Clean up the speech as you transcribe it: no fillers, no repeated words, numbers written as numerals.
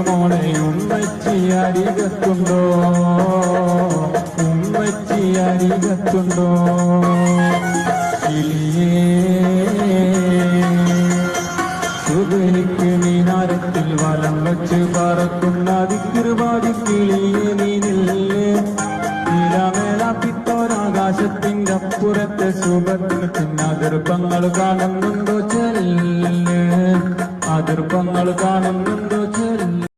മോളെ ഉമ്മച്ചി അരികത്തുണ്ടോ, ഉമ്മച്ചി അരികത്തുണ്ടോ? സുബഹിക്ക് മീനാരത്തിൽ വലം വച്ച് പറക്കുന്ന ദിക്റുപാടി കിളിയെ നീനില്ലേ? നീലമേലാപ്പിത്തോരാകാശത്തിന്റെ അപ്പുറത്തെ സുബത്തിന് അതിർപ്പങ്ങൾ കാണുന്നുണ്ടോ ചെല്ല്? അതിർപ്പങ്ങൾ കാണുന്നുണ്ടോ